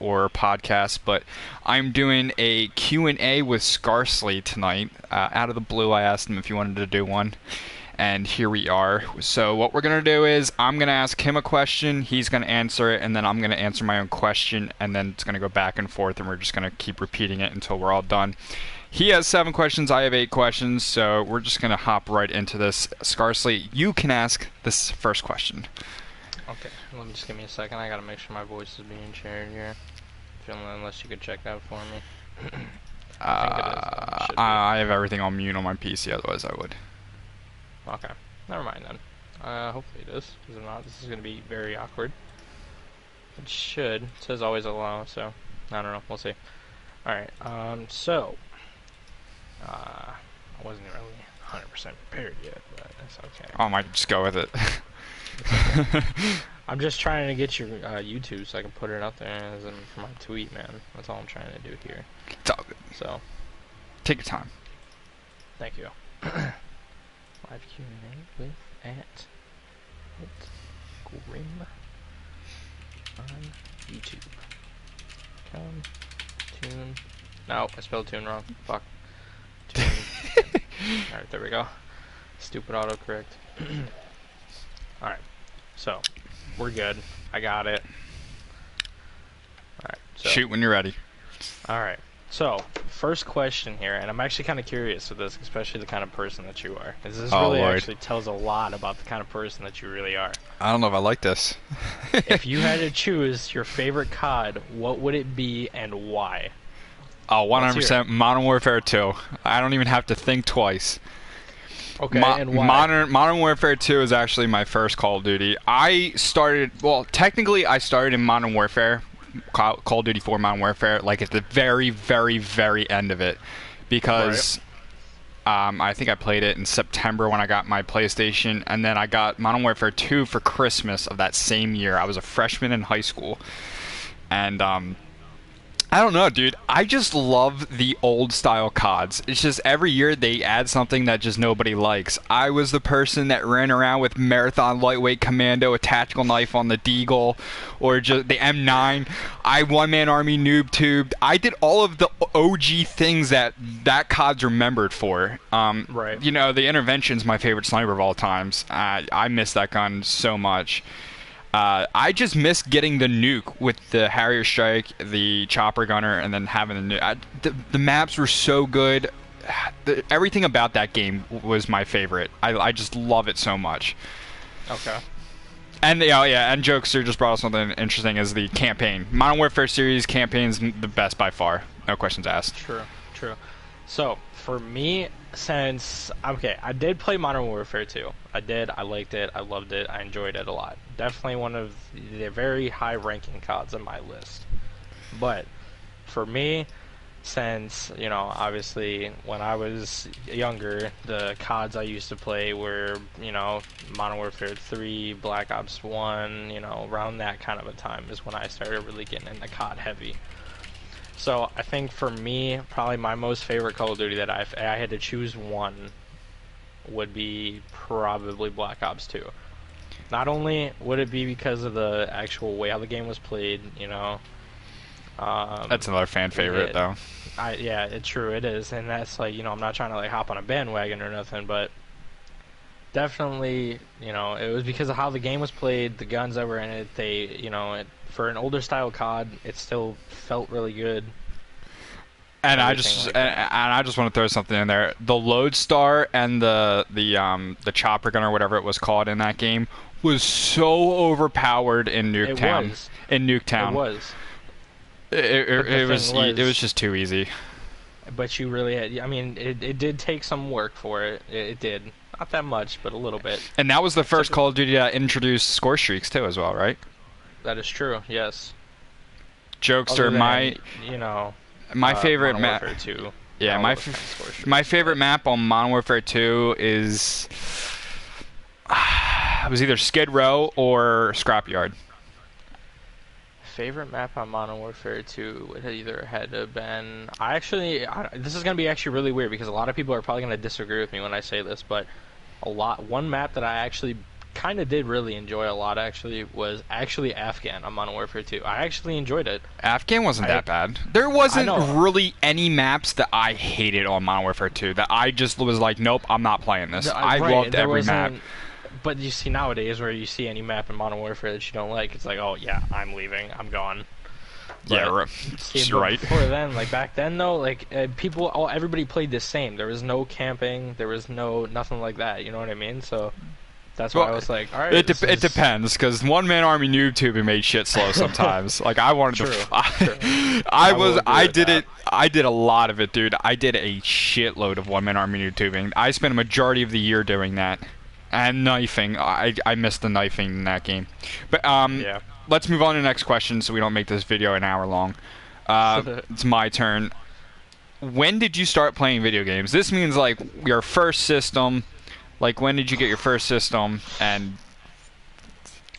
or podcast, but I'm doing a Q&A with Scarsley tonight. Out of the blue, I asked him if he wanted to do one, and here we are. So what we're going to do is I'm going to ask him a question, he's going to answer it, and then I'm going to answer my own question, and then it's going to go back and forth, and we're just going to keep repeating it until we're all done. He has 7 questions, I have 8 questions, so we're just going to hop right into this. Scarsley, you can ask this first question. Okay, let me just give me a second. I gotta make sure my voice is being shared here. Unless you could check that for me. I think it is. I have everything on mute on my PC, otherwise I would. Okay, never mind then. Hopefully it is, because if not, this is gonna be very awkward. It should. It says always allow, so I don't know. We'll see. Alright, so I wasn't really 100% prepared yet, but that's okay. I might just go with it. I'm just trying to get your YouTube so I can put it out there as for my tweet, man. That's all I'm trying to do here. It's all good. So, take your time. Thank you. Live Q&A with Grim on YouTube. Come, tune. No, I spelled tune wrong. Fuck. Tune. Alright, there we go. Stupid autocorrect. Alright, so we're good. I got it. Alright, so. Shoot when you're ready. Alright, so first question here, and I'm actually kind of curious with this, especially the kind of person that you are. Because this really actually tells a lot about the kind of person that you really are. I don't know if I like this. If you had to choose your favorite COD, what would it be and why? Oh, 100% Modern Warfare 2. I don't even have to think twice. Okay, and why? Modern Warfare 2 is actually my first Call of Duty. Technically I started in Modern Warfare, Call of Duty 4 Modern Warfare, like at the very, very, very end of it. Because I think I played it in September when I got my PlayStation, and then I got Modern Warfare 2 for Christmas of that same year. I was a freshman in high school. And, I don't know, dude. I just love the old style CODs. It's just every year they add something that just nobody likes. I was the person that ran around with Marathon Lightweight Commando, a tactical knife on the Deagle, or just the M9. I one-man army noob tubed. I did all of the OG things that COD's remembered for. Right. You know, the Intervention's my favorite sniper of all times. I miss that gun so much. I just miss getting the nuke with the Harrier Strike, the Chopper Gunner, and then having the nuke. The maps were so good. Everything about that game was my favorite. I just love it so much. Okay. And and Jokester just brought up something interesting, is the campaign. Modern Warfare series campaign's the best by far. No questions asked. True. So, for me, since I did play Modern Warfare 2. I liked it, I loved it, I enjoyed it a lot. Definitely one of the very high ranking CODs on my list. But for me, since, you know, obviously when I was younger, the CODs I used to play were, you know, Modern Warfare 3, Black Ops 1, you know, around that kind of a time is when I started really getting into COD heavy. So I think for me, probably my most favorite Call of Duty that I had to choose one would be probably Black Ops 2. Not only would it be because of the actual way how the game was played, you know. That's another fan favorite, though. Yeah, it's true, it is, and that's like, you know, I'm not trying to like hop on a bandwagon or nothing, but definitely, you know, it was because of how the game was played, the guns that were in it. They, you know, for an older style COD, it still felt really good. And I just want to throw something in there. The Lodestar and the Chopper Gun or whatever it was called in that game was so overpowered in Nuketown. In Nuketown, it was. It was just too easy. But you really had, I mean, it did take some work for it. It did. Not that much, but a little bit. And that was the first Call of Duty that introduced score streaks too, as well, right? That is true. Yes. Jokester, my favorite map. Yeah, my favorite map on Modern Warfare 2 is it was either Skid Row or Scrapyard. Favorite map on Modern Warfare 2 would either had to have been. This is gonna be actually really weird because a lot of people are probably gonna disagree with me when I say this, but one map that I actually kind of did really enjoy a lot, actually, was actually Afghan on Modern Warfare 2. I actually enjoyed it. Afghan wasn't that bad. There wasn't know. really any maps that I hated on Modern Warfare 2 that I just was like, nope, I'm not playing this. I Right, loved there every map. wasn't- But you see nowadays where you see any map in Modern Warfare that you don't like, it's like, oh yeah, I'm leaving, I'm gone. Yeah, But, right. Right. Before then, like back then though, like everybody played the same. There was no camping, there was nothing like that. You know what I mean? So that's why I was like, all right. It depends, because one man army noob tubing made shit slow sometimes. Like I wanted to. I did a lot of it, dude. I did a shitload of one man army noob tubing. I spent a majority of the year doing that. And knifing. I missed the knifing in that game. But yeah. Let's move on to the next question so we don't make this video an hour long. It's my turn. When did you start playing video games? This means like your first system. Like when did you get your first system? And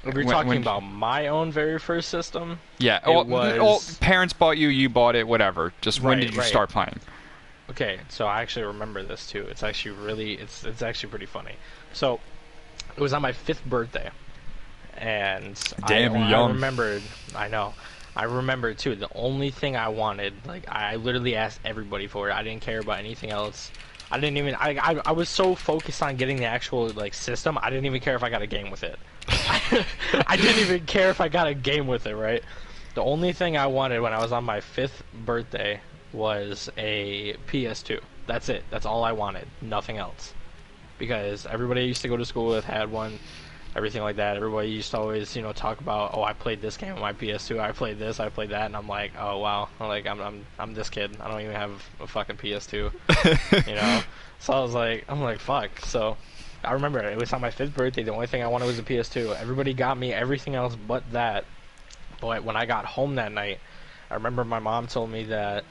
we're talking about my own very first system. Yeah. Parents bought you. You bought it. Whatever. Just when did you start playing? Okay, so I actually remember this too. It's actually it's actually pretty funny. So, it was on my 5th birthday, and I remembered. I know, I remember too. The only thing I wanted, like, I literally asked everybody for it. I didn't care about anything else. I didn't even. I was so focused on getting the actual like system. I didn't even care if I got a game with it. I didn't even care if I got a game with it. Right. The only thing I wanted when I was on my 5th birthday was a PS2. That's it. That's all I wanted. Nothing else. Because everybody I used to go to school with had one, everything like that. Everybody used to always, talk about, oh, I played this game on my PS2. I played this. I played that. And I'm like, oh wow, I'm this kid. I don't even have a fucking PS2. So I'm like, fuck. So I remember it was on my 5th birthday. The only thing I wanted was a PS2. Everybody got me everything else but that. But when I got home that night, I remember my mom told me that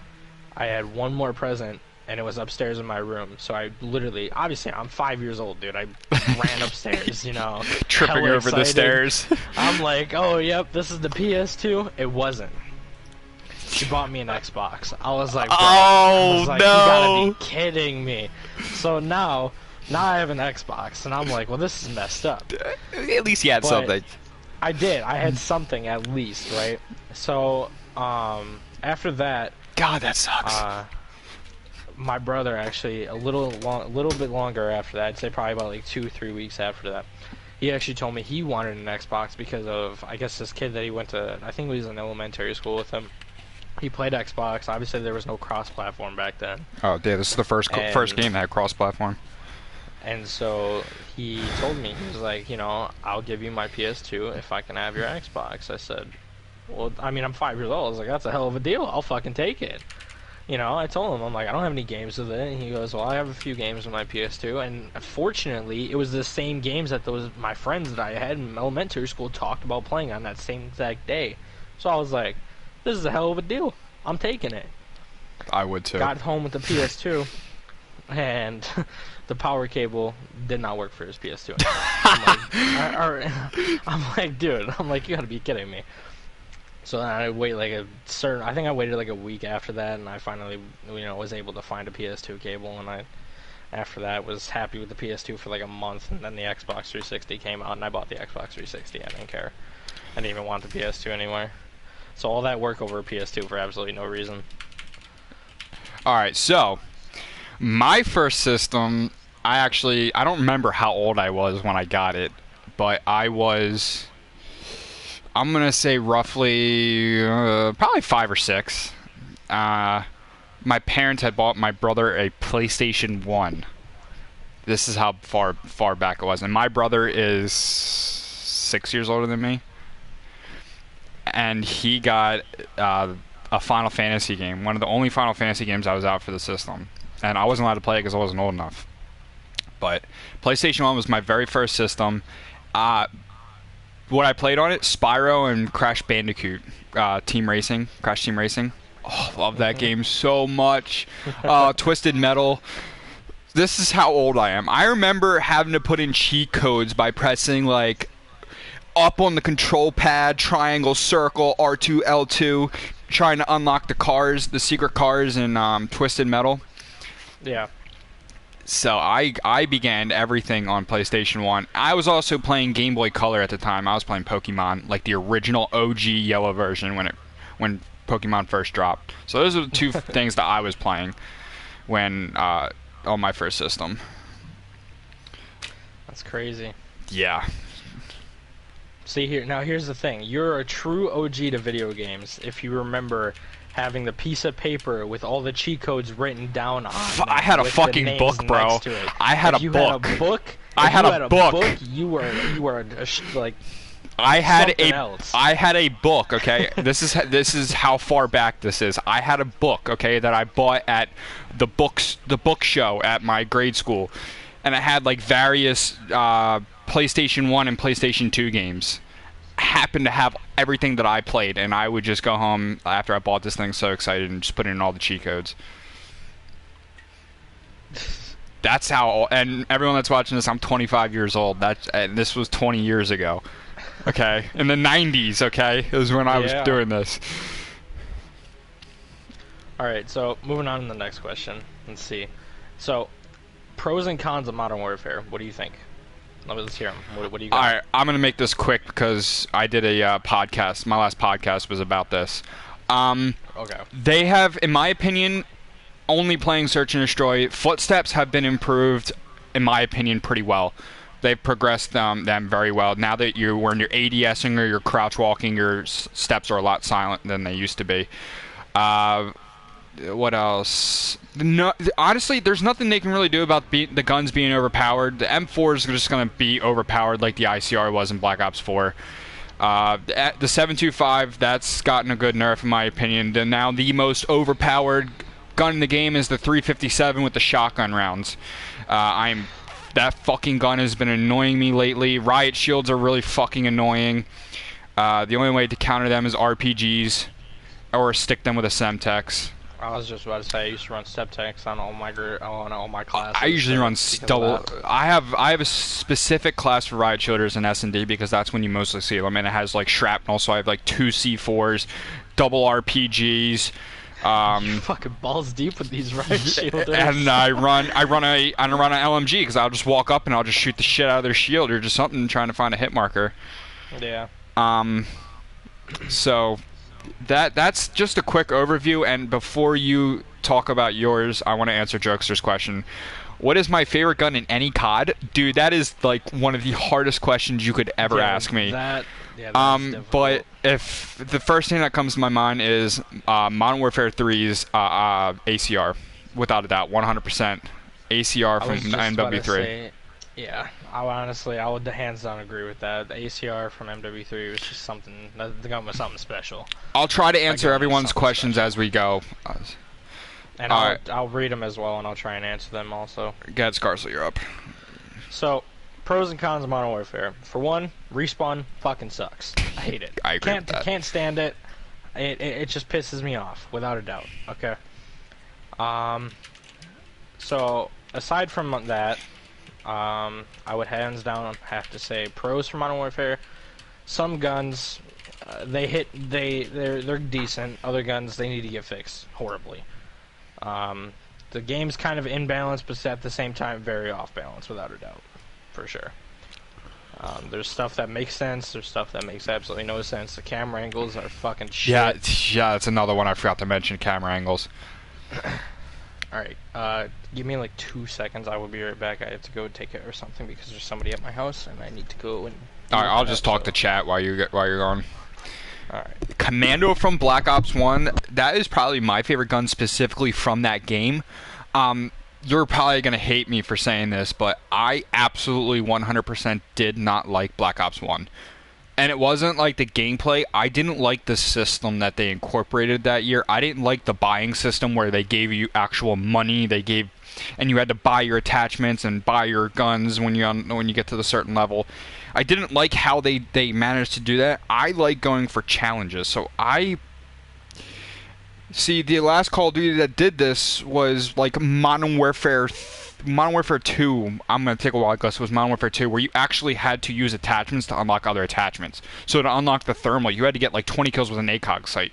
I had one more present, and it was upstairs in my room. So I literally, obviously, I'm 5 years old, dude. I ran upstairs, tripping over the stairs. I'm like, oh, yep, this is the PS2. It wasn't. She bought me an Xbox. I was like, bro, no! You gotta be kidding me. So now I have an Xbox, and I'm like, well, this is messed up. At least you had something. I did. I had something at least, right? So after that, God, that sucks. My brother actually a little bit longer after that. I'd say probably about like 2-3 weeks after that. He actually told me he wanted an Xbox because of, I guess, this kid that he went to. I think he was in elementary school with him. He played Xbox. Obviously, there was no cross-platform back then. Oh, yeah, this is the first game that had cross-platform. And so he told me, he was like, I'll give you my PS2 if I can have your Xbox. I said, well, I mean, I'm 5 years old. I was like, that's a hell of a deal. I'll fucking take it. I told him, I'm like, I don't have any games with it. And he goes, well, I have a few games with my PS2. And fortunately, it was the same games that my friends that I had in elementary school talked about playing on that same exact day. So I was like, this is a hell of a deal. I'm taking it. I would too. Got home with the PS2, and the power cable did not work for his PS2. I'm like, dude, you gotta be kidding me. So then I wait I think I waited like a week after that, and I finally, was able to find a PS2 cable, and after that was happy with the PS2 for like a month, and then the Xbox 360 came out, and I bought the Xbox 360. I didn't care. I didn't even want the PS2 anymore. So all that work over a PS2 for absolutely no reason. Alright, so my first system, I don't remember how old I was when I got it, but I'm gonna say roughly probably 5 or 6. My parents had bought my brother a PlayStation 1. This is how far back it was, and my brother is 6 years older than me, and he got a Final Fantasy game, one of the only Final Fantasy games I was out for the system, and I wasn't allowed to play it because I wasn't old enough. But PlayStation 1 was my very first system. What I played on it, Spyro and Crash Bandicoot, Crash Team Racing. Oh, love that game so much. Twisted Metal. This is how old I am. I remember having to put in cheat codes by pressing like up on the control pad, triangle, circle, R2, L2, trying to unlock the secret cars in Twisted Metal. Yeah. So I began everything on PlayStation 1. I was also playing Game Boy Color at the time. I was playing Pokemon, like the original OG yellow version when Pokemon first dropped. So those are the two things that I was playing when on my first system. That's crazy. Yeah. See here, now here's the thing. You're a true OG to video games if you remember having the piece of paper with all the cheat codes written down on it. I had a fucking book, bro. I had a book. Had a book. I had a book. You were like. I had else. I had a book. Okay, this is how far back this is. I had a book. Okay, that I bought at the book show at my grade school, and I had like various PlayStation 1 and PlayStation 2 games. Happened to have everything that I played, and I would just go home after I bought this thing so excited and just put in all the cheat codes. That's how, and everyone that's watching this, I'm 25 years old. And this was 20 years ago. Okay, in the 90s, okay, is when I was doing this. Alright, so moving on to the next question. Let's see. So, pros and cons of Modern Warfare. What do you think? Let's hear them. What do you got? Alright, I'm going to make this quick because I did a podcast. My last podcast was about this. Okay. They have, in my opinion, only playing Search and Destroy. Footsteps have been improved, in my opinion, pretty well. They've progressed them very well. Now that you're in your ADSing or your crouch walking, your steps are a lot silent than they used to be. What else? No, honestly, there's nothing they can really do about the guns being overpowered. The M4 is just going to be overpowered like the ICR was in Black Ops 4. The 725, that's gotten a good nerf in my opinion. Now the most overpowered gun in the game is the 357 with the shotgun rounds. That fucking gun has been annoying me lately. Riot shields are really fucking annoying. The only way to counter them is RPGs or stick them with a Semtex. I was just about to say I used to run Semtex on all my classes. I usually run double. I have a specific class for riot shielders in S&D because that's when you mostly see them, and it has like shrapnel. So I have like 2 C4s, double RPGs. You're fucking balls deep with these riot shielders. And I run an LMG because I'll just walk up and I'll just shoot the shit out of their shield or just something, trying to find a hit marker. Yeah. So that's just a quick overview, and before you talk about yours, I want to answer Jokester's question. What is my favorite gun in any COD? Dude, that is like one of the hardest questions you could ever ask me. But if the first thing that comes to my mind is Modern Warfare 3's ACR, without a doubt, 100% ACR from MW3. Yeah, I would hands down agree with that. The ACR from MW3 was just something. The gun was something special. I'll try to answer everyone's questions as we go. And I'll read them as well, and I'll try and answer them also. Get Scarsly, you're up. So, pros and cons of Modern Warfare. For one, respawn fucking sucks. I hate it. I agree with that. Can't stand it. It just pisses me off, without a doubt. Okay. So, aside from that, I would hands down have to say pros for Modern Warfare. Some guns, they're decent. Other guns, they need to get fixed horribly. The game's kind of imbalanced, but at the same time very off balance, without a doubt, for sure. There's stuff that makes sense. There's stuff that makes absolutely no sense. The camera angles are fucking shit. Yeah, that's another one I forgot to mention. Camera angles. Alright, give me like 2 seconds. I will be right back. I have to go take care of something because there's somebody at my house and I need to go and... Alright, I'll just talk to chat while you're gone. Alright. Commando from Black Ops 1, that is probably my favorite gun specifically from that game. You're probably going to hate me for saying this, but I absolutely 100% did not like Black Ops 1. And it wasn't like the gameplay. I didn't like the system that they incorporated that year. I didn't like the buying system where they gave you actual money. And you had to buy your attachments and buy your guns when you get to the certain level. I didn't like how they managed to do that. I like going for challenges. So see, the last Call of Duty that did this was like Modern Warfare 2, I'm going to take a while, because it was Modern Warfare 2, where you actually had to use attachments to unlock other attachments. So to unlock the thermal, you had to get like 20 kills with an ACOG sight.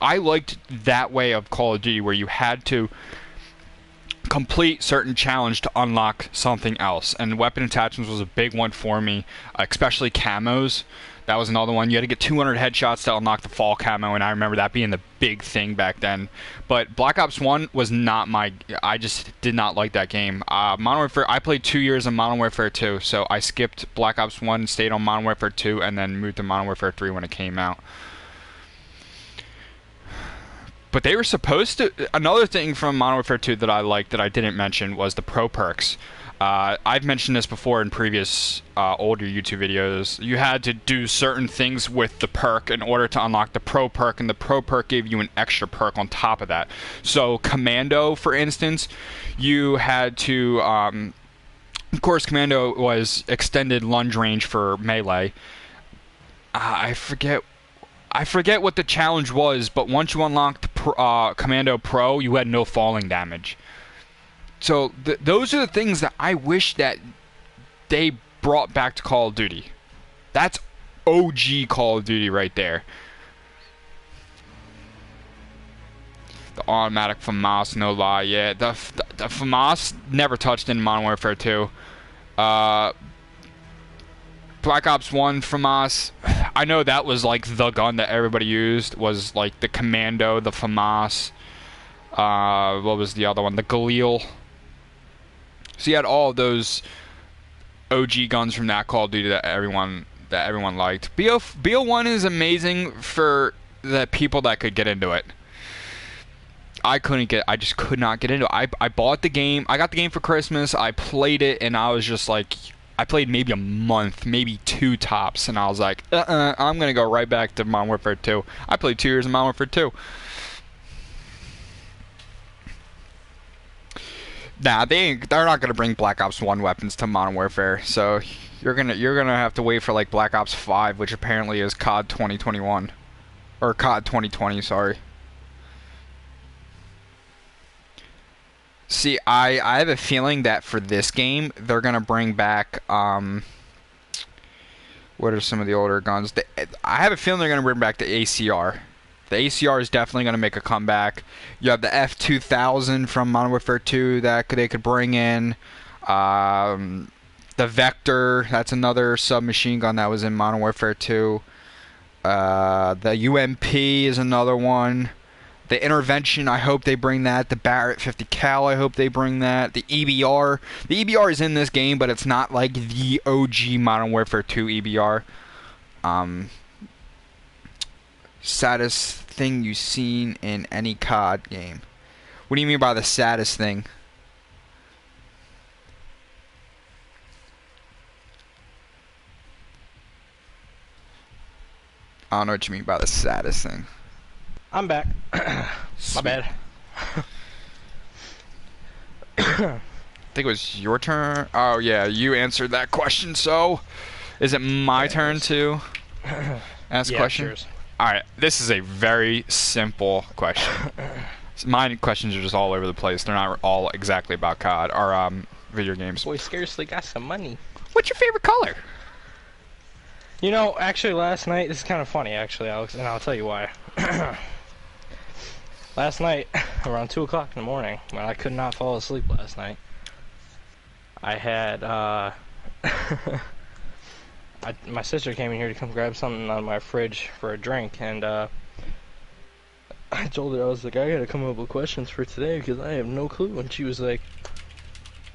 I liked that way of Call of Duty, where you had to complete certain challenge to unlock something else. And weapon attachments was a big one for me, especially camos. That was another one. You had to get 200 headshots to unlock the fall camo, and I remember that being the big thing back then. But Black Ops 1 was not my... I just did not like that game. Modern Warfare... I played 2 years of Modern Warfare 2, so I skipped Black Ops 1, stayed on Modern Warfare 2, and then moved to Modern Warfare 3 when it came out. But they were supposed to... Another thing from Modern Warfare 2 that I liked that I didn't mention was the pro perks. I've mentioned this before in previous older YouTube videos. You had to do certain things with the perk in order to unlock the pro perk, and the pro perk gave you an extra perk on top of that. So Commando, for instance, you had to... of course, Commando was extended lunge range for melee. I forget what the challenge was, but once you unlocked Commando Pro, you had no falling damage. So those are the things that I wish that they brought back to Call of Duty. That's OG Call of Duty right there. The automatic FAMAS, no lie. Yeah, the FAMAS never touched in Modern Warfare 2. Black Ops 1 FAMAS, I know that was like the gun that everybody used, was like the Commando, the FAMAS. What was the other one? The Galil. So you had all of those OG guns from that Call of Duty that everyone liked. BO1 is amazing for the people that could get into it. I just could not get into it. I bought the game. I got the game for Christmas. I played it, and I was just like, I played maybe a month, maybe 2 tops, and I was like, I'm gonna go right back to Modern Warfare 2. I played 2 years of Modern Warfare 2. Nah, they're not gonna bring Black Ops 1 weapons to Modern Warfare, so you're gonna have to wait for like Black Ops 5, which apparently is COD 2021 or COD 2020. Sorry. See, I have a feeling that for this game they're gonna bring back what are some of the older guns? I have a feeling they're gonna bring back the ACR. The ACR is definitely going to make a comeback. You have the F2000 from Modern Warfare 2 that they could bring in. The Vector, that's another submachine gun that was in Modern Warfare 2. The UMP is another one. The Intervention, I hope they bring that. The Barrett 50 cal, I hope they bring that. The EBR. The EBR is in this game, but it's not like the OG Modern Warfare 2 EBR. Saddest thing you've seen in any COD game? What do you mean by the saddest thing? I don't know what you mean by the saddest thing. I'm back. My bad. I think it was your turn. Oh yeah, you answered that question. So, is it my turn to ask a question? Cheers. Alright, this is a very simple question. My questions are just all over the place. They're not all exactly about COD or video games. Boy, scarcely got some money. What's your favorite color? You know, actually last night, this is kind of funny actually, Alex, and I'll tell you why. Last night, around 2 o'clock in the morning, when I could not fall asleep last night, I had, my sister came in here to come grab something out of my fridge for a drink, and I told her, I was like, I gotta come up with questions for today because I have no clue. And she was like,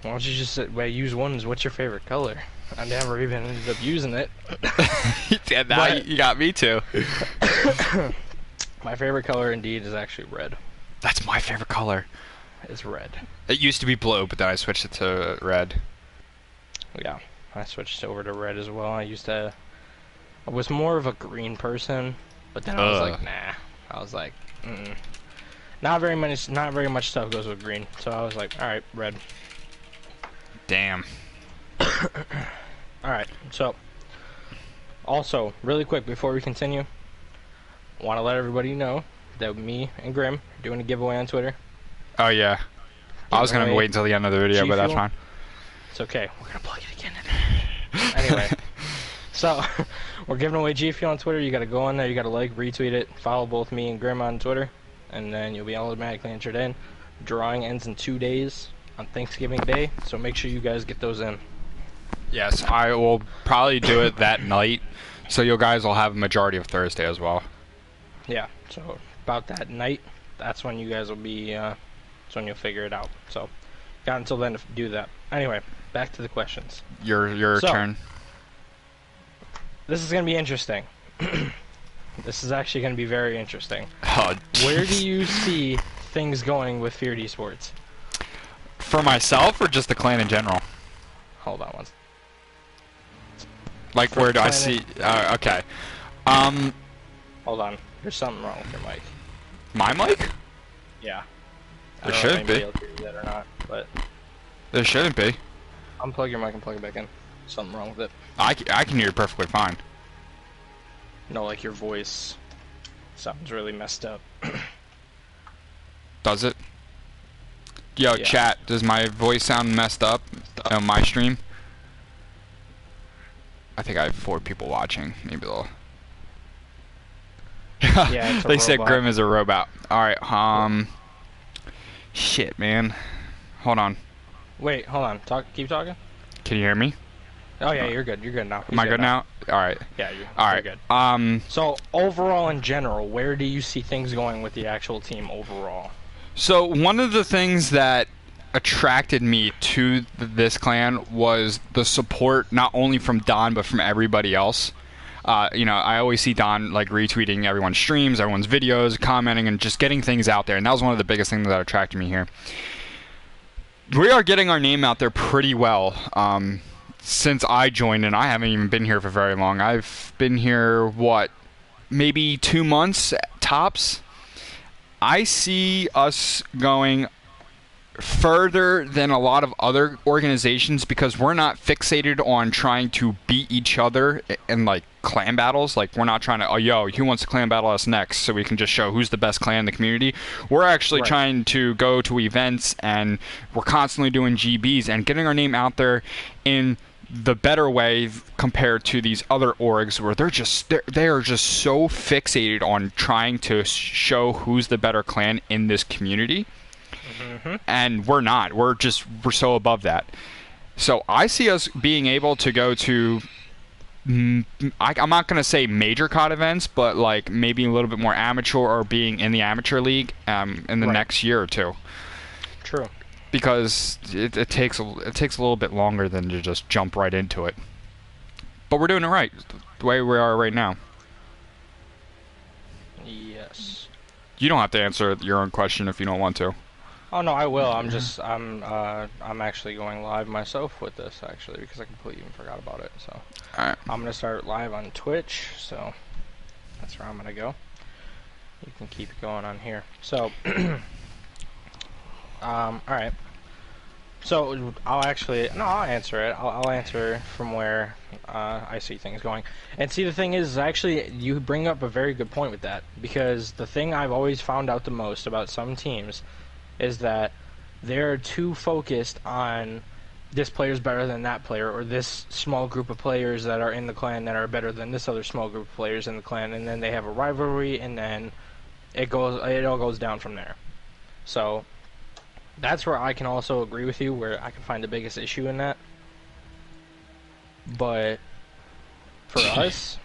why don't you just use one? What's your favorite color? I never even ended up using it. Yeah, now you got me too. My favorite color indeed is actually red. That's my favorite color. It's red. It used to be blue, but then I switched it to red. Yeah. I switched over to red as well. I was more of a green person, but then I was like, nah. I was like, not very much stuff goes with green. So I was like, all right, red. Damn. All right. So, also, really quick before we continue, want to let everybody know that me and Grim are doing a giveaway on Twitter. Oh yeah. I was gonna wait until the end of the video, but that's fine. It's okay. We're gonna plug it again. Anyway, so we're giving away G Fuel on Twitter. You gotta go on there. You gotta like, retweet it, follow both me and Grim on Twitter, and then you'll be automatically entered in. Drawing ends in 2 days. on Thanksgiving Day, so make sure you guys get those in. Yes, I will probably do it that night, so you guys will have a majority of Thursday as well. Yeah, so about that night, that's when you guys will be, that's when you'll figure it out. So, got until then to do that. Anyway, back to the questions. Your turn. This is going to be interesting. This is actually going to be very interesting. Oh, where do you see things going with Feared Esports? For myself, or just the clan in general? Hold on one. Like, where do I see... okay. Hold on. There's something wrong with your mic. My mic? Yeah. There shouldn't be. I don't know if anybody else hears that or not, but... There shouldn't be. Unplug your mic and plug it back in. Something wrong with it. I can hear you perfectly fine. No, like your voice sounds really messed up. Does it? Yo, Yeah. chat, does my voice sound messed up on my stream? I think I have 4 people watching. Maybe they'll... Yeah, it's a they said robot. Grim is a robot. Alright, shit, man. Hold on. Wait, hold on. Keep talking. Can you hear me? Oh yeah, you're good. You're good now. Am I good now? Alright. Yeah, you're Alright. good. So overall, in general, where do you see things going with the actual team overall? So one of the things that attracted me to this clan was the support, not only from Don but from everybody else. You know, I always see Don like retweeting everyone's streams, everyone's videos, commenting, and just getting things out there. And that was one of the biggest things that attracted me here. We are getting our name out there pretty well. Since I joined, and I haven't even been here for very long. I've been here, what, maybe 2 months tops? I see us going further than a lot of other organizations because we're not fixated on trying to beat each other in like clan battles. Like, we're not trying to, oh yo, who wants to clan battle us next so we can just show who's the best clan in the community. We're actually trying to go to events, and we're constantly doing GBs and getting our name out there in the better way compared to these other orgs where they are just so fixated on trying to show who's the better clan in this community. Mm-hmm. And we're not. We're so above that. So I see us being able to go to I'm not going to say major COD events, but like maybe a little bit more amateur, or being in the amateur league in the next year or two. True. Because it takes a little bit longer than to just jump right into it. But we're doing it right, the way we are right now. Yes. You don't have to answer your own question if you don't want to. Oh no, I will. I'm actually going live myself with this actually because I completely even forgot about it. So Alright. I'm gonna start live on Twitch. So that's where I'm gonna go. You can keep going on here. So. Alright. So, I'll answer it. I'll answer from where I see things going. And see, the thing is, actually, you bring up a very good point with that. Because the thing I've always found out the most about some teams is that they're too focused on this player's better than that player, or this small group of players that are in the clan that are better than this other small group of players in the clan, and then they have a rivalry, and then it all goes down from there. So that's where I can also agree with you, where I can find the biggest issue in that. But for us,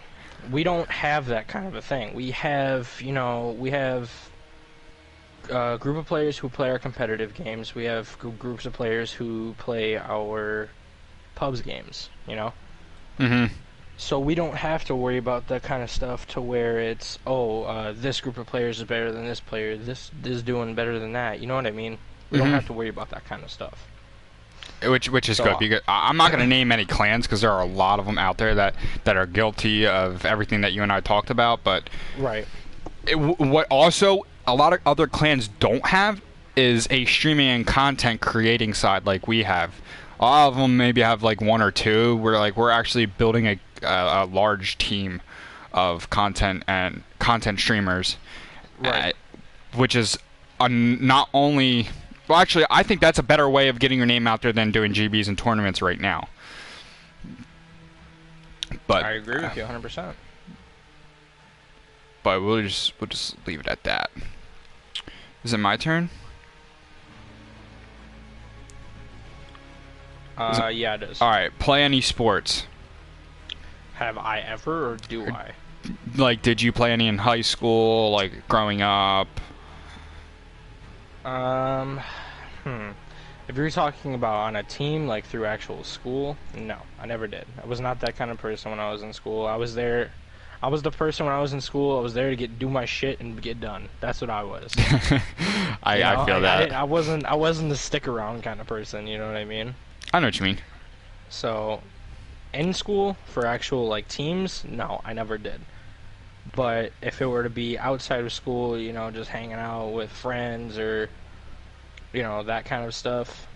we don't have that kind of a thing. We have, a group of players who play our competitive games. We have groups of players who play our pubs games, Mm-hmm. So we don't have to worry about that kind of stuff to where it's, this group of players is better than this player, this is doing better than that, you know what I mean? We don't have to worry about that kind of stuff. Which is good, because I'm not going to name any clans because there are a lot of them out there that are guilty of everything that you and I talked about. But what also a lot of other clans don't have is a streaming and content creating side like we have. A lot of them maybe have like 1 or 2. We're actually building a large team of content and content streamers, which is not only. Well, actually, I think that's a better way of getting your name out there than doing GBs and tournaments right now. But I agree with you 100%. But we'll just leave it at that. Is it my turn? Yeah, it is. All right, play any sports. Have I ever, or do I? Like, did you play any in high school, like growing up? Um, hmm. If you're talking about on a team, like through actual school, no, I never did. I was not that kind of person when I was in school. I was there. I was the person when I was in school. I was there to do my shit and get done. That's what I was. I feel that. I wasn't the stick around kind of person. You know what I mean? I know what you mean. So, in school for actual like teams, no, I never did. But if it were to be outside of school, you know, just hanging out with friends or, you know, that kind of stuff,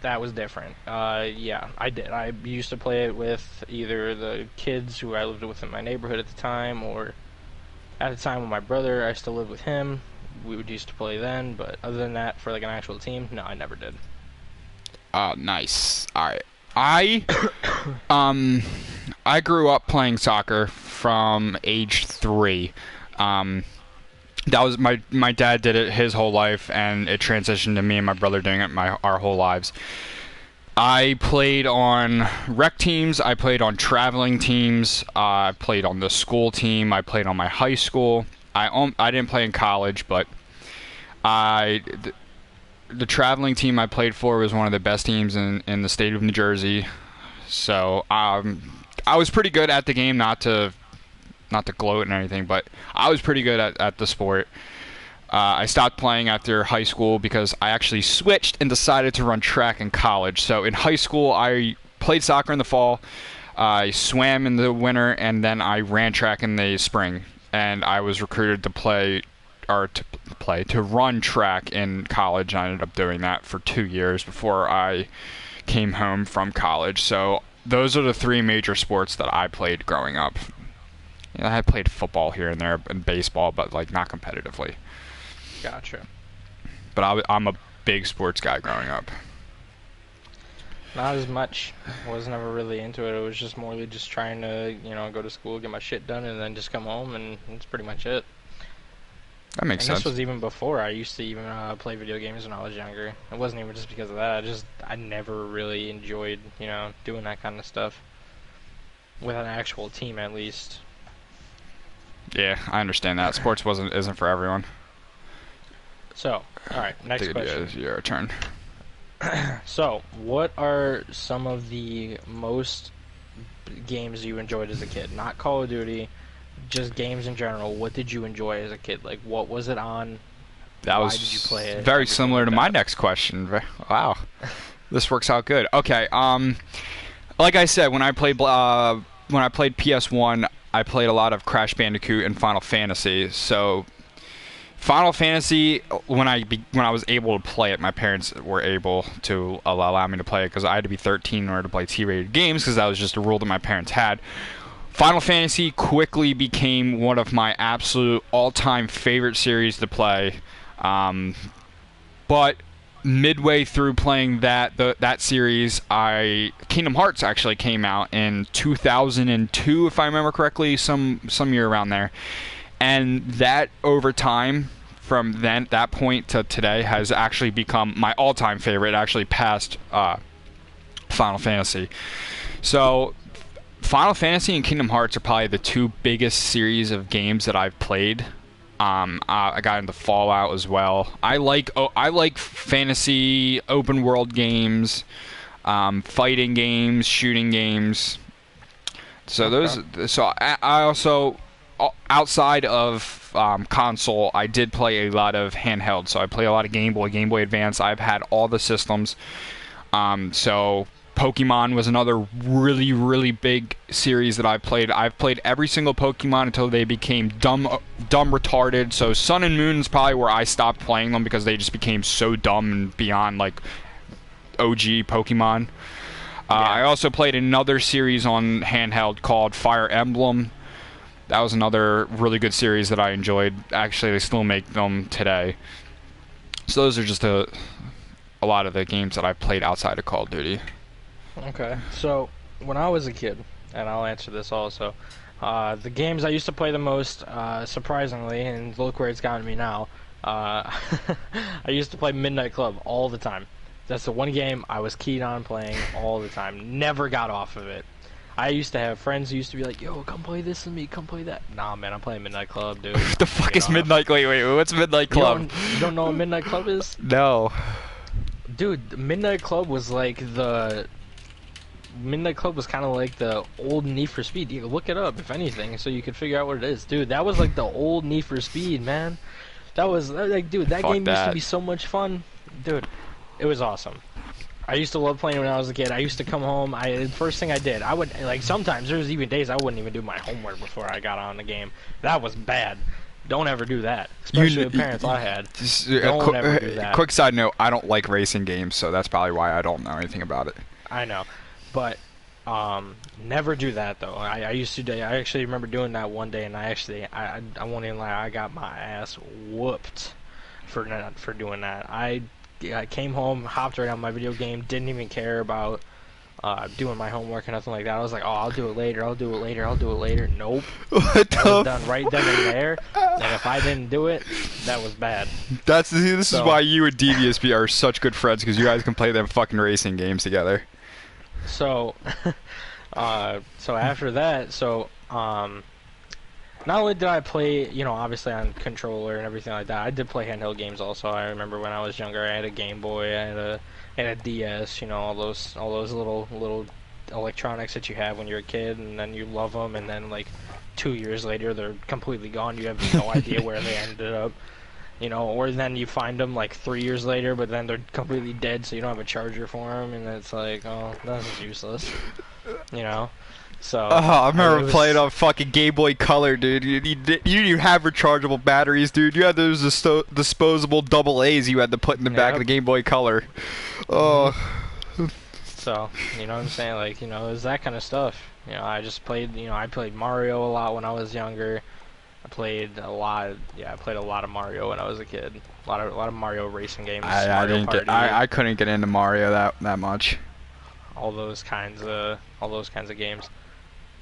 that was different. Yeah, I did. I used to play it with either the kids who I lived with in my neighborhood at the time, or at the time with my brother. I still lived with him. We would used to play then, but other than that, for like an actual team, no, I never did. Nice. All right. I I grew up playing soccer from age 3. That was my dad did it his whole life, and it transitioned to me and my brother doing it our whole lives. I played on rec teams. I played on traveling teams. I played on the school team. I played on my high school. I didn't play in college, but the traveling team I played for was one of the best teams in the state of New Jersey. So I was pretty good at the game, not to gloat and anything, but I was pretty good at the sport. I stopped playing after high school because I actually switched and decided to run track in college. So in high school, I played soccer in the fall, I swam in the winter, and then I ran track in the spring. And I was recruited to run track in college. I ended up doing that for 2 years before I came home from college. So those are the 3 major sports that I played growing up. I played football here and there and baseball, but like not competitively. Gotcha. But I'm a big sports guy growing up. Not as much. I was never really into it. It was just more just trying to, you know, go to school, get my shit done, and then just come home, and that's pretty much it. That makes And sense. this was even before I used to even play video games when I was younger. It wasn't even just because of that. I never really enjoyed, you know, doing that kind of stuff with an actual team, at least. Yeah, I understand that. Sports isn't for everyone. So, all right, next question. It's your turn. So, what are some of the most games you enjoyed as a kid? Not Call of Duty, just games in general. What did you enjoy as a kid? Like, what was it on? That Why was did you play it? very similar to my next question. Wow, this works out good. Okay, like I said, when I played PS1, I played a lot of Crash Bandicoot and Final Fantasy. So Final Fantasy, when I was able to play it, my parents were able to allow me to play it because I had to be 13 in order to play T-rated games, because that was just a rule that my parents had. Final Fantasy quickly became one of my absolute all-time favorite series to play. But midway through playing that series, Kingdom Hearts actually came out in 2002, if I remember correctly, some year around there. And that, over time, from that point to today, has actually become my all-time favorite. It actually passed Final Fantasy. So Final Fantasy and Kingdom Hearts are probably the 2 biggest series of games that I've played. I got into Fallout as well. I like fantasy open world games, fighting games, shooting games. So Okay. I also, outside of console, I did play a lot of handheld. So I play a lot of Game Boy Advance. I've had all the systems. So Pokemon was another really, really big series that I've played. I've played every single Pokemon until they became dumb retarded. So Sun and Moon is probably where I stopped playing them, because they just became so dumb and beyond like OG Pokemon. I also played another series on handheld called Fire Emblem. That was another really good series that I enjoyed. Actually, they still make them today. So those are just a lot of the games that I've played outside of Call of Duty. Okay. So, when I was a kid, and I'll answer this also, the games I used to play the most, surprisingly, and look where it's gotten me now, I used to play Midnight Club all the time. That's the one game I was keen on playing all the time. Never got off of it. I used to have friends who used to be like, "Yo, come play this with me. Come play that." Nah, man, I'm playing Midnight Club, dude. What the fuck is Midnight? Wait, what's Midnight Club? You don't know what Midnight Club is? No. Dude, Midnight Club was like the... Midnight Club was kind of like the old Need for Speed. You look it up, if anything, so you could figure out what it is. Dude, that was like the old Need for Speed, man. That was, like, dude, that game used to be so much fun. Dude, it was awesome. I used to love playing when I was a kid. I used to come home. The first thing I did, I would, like, sometimes there was even days I wouldn't even do my homework before I got on the game. That was bad. Don't ever do that, especially with parents I had. Don't ever do that. Quick side note: I don't like racing games, so that's probably why I don't know anything about it. I know, but never do that though. I used to. I actually remember doing that one day, and I won't even lie. I got my ass whooped for doing that. I came home, hopped right on my video game, didn't even care about doing my homework or nothing like that. I was like, oh, I'll do it later, I'll do it later, I'll do it later. Nope. That was done right then and there. And if I didn't do it, that was bad. This is why you and Devious are such good friends, because you guys can play them fucking racing games together. So, so after that, not only did I play, obviously on controller and everything like that, I did play handheld games also. I remember when I was younger, I had a Game Boy, I had a DS, all those little electronics that you have when you're a kid, and then you love them, and then like 2 years later they're completely gone. You have no idea where they ended up, or then you find them like 3 years later, but then they're completely dead, so you don't have a charger for them, and it's like, oh, that's useless, So, I remember playing on fucking Game Boy Color, dude. You didn't have rechargeable batteries, dude. You had those disposable double A's you had to put in the back of the Game Boy Color. Oh. So, you know what I'm saying? Like, it was that kind of stuff. I just played, I played Mario a lot when I was younger. I played a lot of Mario when I was a kid. A lot of Mario racing games. I couldn't get into Mario that much. All those kinds of games.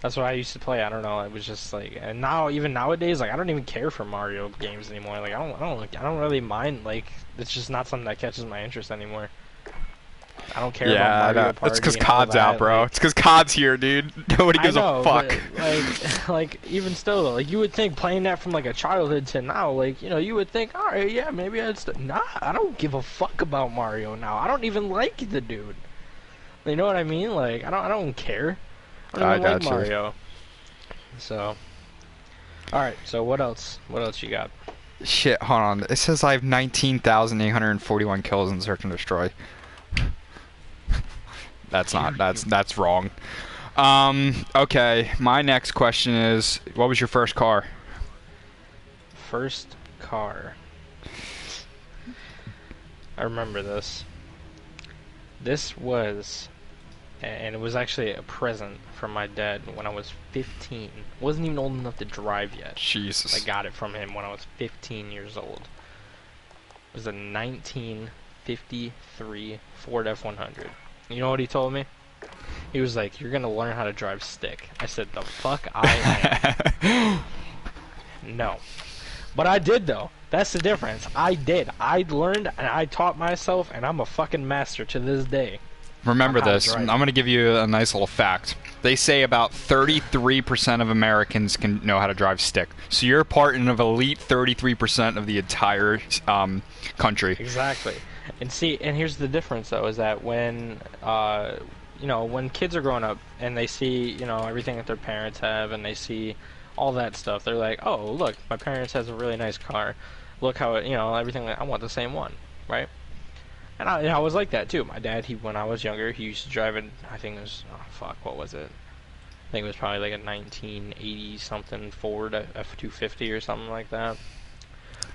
That's what I used to play. I don't know. It was just like, and now even nowadays, like I don't even care for Mario games anymore. Like I don't really mind. Like it's just not something that catches my interest anymore. I don't care about Mario Party. It's because COD's out, bro. Like, it's because COD's here, dude. Nobody gives a fuck. But, like even still, though, like you would think playing that from like a childhood to now, like you would think, all right, yeah, maybe nah, I don't give a fuck about Mario now. I don't even like the dude. You know what I mean? Like I don't care. I don't even like Mario. So, all right. So what else? What else you got? Shit, hold on. It says I have 19,841 kills in Search and Destroy. That's not. That's wrong. Okay. My next question is, what was your first car? First car. I remember this. This was. And it was actually a present from my dad when I was 15. Wasn't even old enough to drive yet. Jesus. I got it from him when I was 15 years old. It was a 1953 Ford F100. You know what he told me? He was like, "You're gonna learn how to drive stick." I said, "The fuck I am." No. But I did though. That's the difference. I did. I learned and I taught myself, and I'm a fucking master to this day. Remember this. I'm going to give you a nice little fact. They say about 33% of Americans can know how to drive stick. So you're part of elite 33% of the entire country. Exactly. And see, and here's the difference though, is that when when kids are growing up and they see, everything that their parents have and they see all that stuff, they're like, "Oh, look, my parents has a really nice car. Look how it, everything, I want the same one." Right? And I was like that too. My dad, when I was younger, he used to drive it. I think it was, what was it? I think it was probably like a 1980 something Ford F250 or something like that.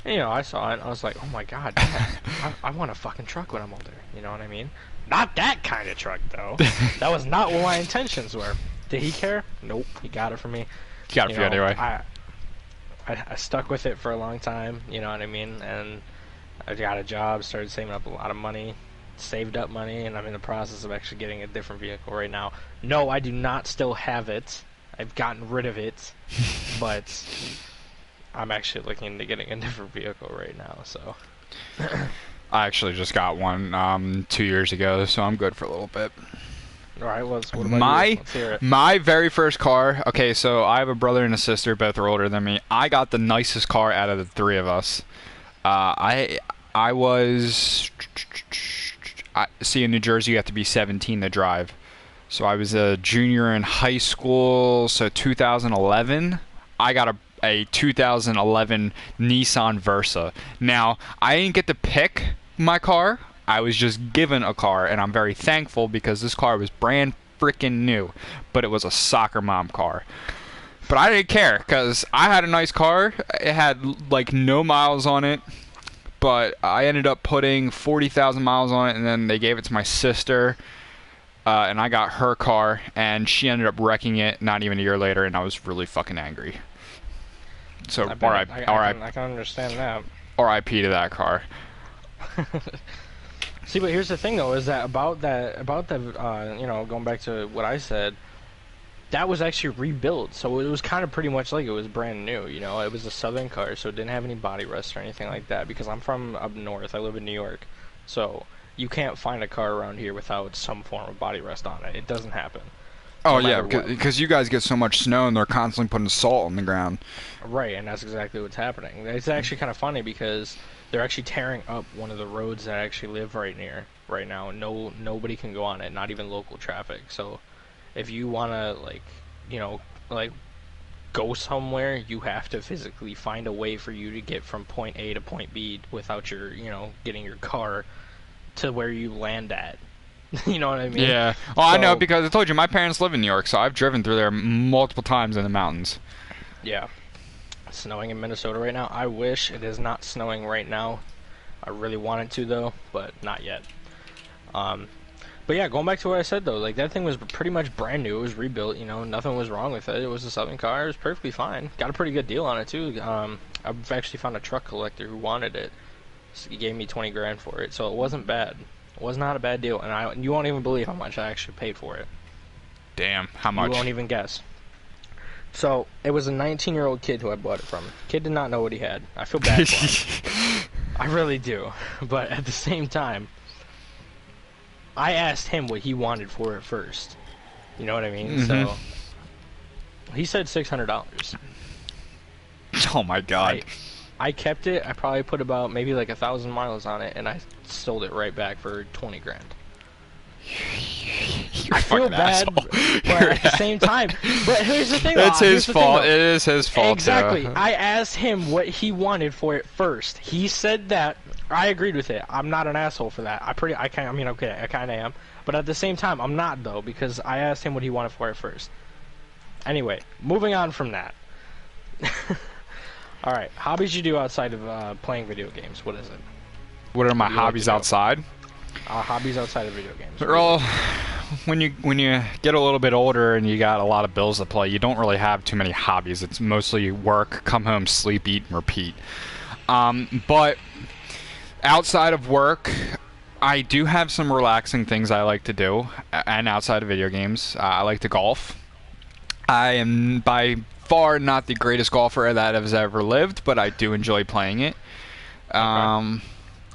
And, I saw it and I was like, "Oh my god, Dad, I want a fucking truck when I'm older." You know what I mean? Not that kind of truck though. That was not what my intentions were. Did he care? Nope. He got it for me. He got it for you anyway. I stuck with it for a long time. You know what I mean? And I got a job, started saving up a lot of money, saved up money, and I'm in the process of actually getting a different vehicle right now. No, I do not still have it. I've gotten rid of it, but I'm actually looking into getting a different vehicle right now, so. I actually just got one 2 years ago, so I'm good for a little bit. All right, what about you? My Let's hear it. my very first car. Okay, so I have a brother and a sister, both are older than me. I got the nicest car out of the three of us. I was see, in New Jersey you have to be 17 to drive. So I was a junior in high school, so 2011. I got a 2011 Nissan Versa. Now, I didn't get to pick my car. I was just given a car, and I'm very thankful because this car was brand freaking new, but it was a soccer mom car. But I didn't care because I had a nice car. It had like no miles on it, but I ended up putting 40,000 miles on it, and then they gave it to my sister, and I got her car, and she ended up wrecking it not even a year later, and I was really fucking angry. So I can understand that. R.I.P. to that car. See, but here's the thing, though, is that about the going back to what I said, that was actually rebuilt, so it was kind of pretty much like it was brand new. It was a Southern car, so it didn't have any body rust or anything like that. Because I'm from up north, I live in New York, so you can't find a car around here without some form of body rust on it. It doesn't happen. Oh yeah, because you guys get so much snow and they're constantly putting salt on the ground. Right, and that's exactly what's happening. It's actually kind of funny because they're actually tearing up one of the roads that I actually live right near right now. Nobody can go on it, not even local traffic. So if you want to go somewhere, you have to physically find a way for you to get from point A to point B without your getting your car to where you land at. You know what I mean? Yeah. Well, I know because I told you my parents live in New York, so I've driven through there multiple times in the mountains. Yeah. It's snowing in Minnesota right now. I wish it is not snowing right now. I really wanted to though, but not yet. But yeah, going back to what I said though, like that thing was pretty much brand new. It was rebuilt. Nothing was wrong with it. It was a Southern car. It was perfectly fine. Got a pretty good deal on it too. I've actually found a truck collector who wanted it. So he gave me 20 grand for it, so it wasn't bad. It was not a bad deal, and you won't even believe how much I actually paid for it. Damn, how much? You won't even guess. So, it was a 19-year-old kid who I bought it from. Kid did not know what he had. I feel bad for him. I really do. But at the same time, I asked him what he wanted for it first. You know what I mean? Mm-hmm. So, he said $600. Oh my god. I kept it. I probably put about maybe like 1,000 miles on it, and I sold it right back for 20 grand. I feel bad, but at the same time. But here's the thing. It's his fault. It is his fault. Exactly. I asked him what he wanted for it first. He said that. I agreed with it. I'm not an asshole for that. I kind of am. But at the same time, I'm not though, because I asked him what he wanted for it first. Anyway, moving on from that. All right, hobbies you do outside of playing video games. What is it? What are my hobbies outside? Hobbies outside of video games. Well, when you get a little bit older and you got a lot of bills to play, you don't really have too many hobbies. It's mostly work, come home, sleep, eat, and repeat. But outside of work, I do have some relaxing things I like to do, and outside of video games, I like to golf. I am by far not the greatest golfer that has ever lived, but I do enjoy playing it. Okay.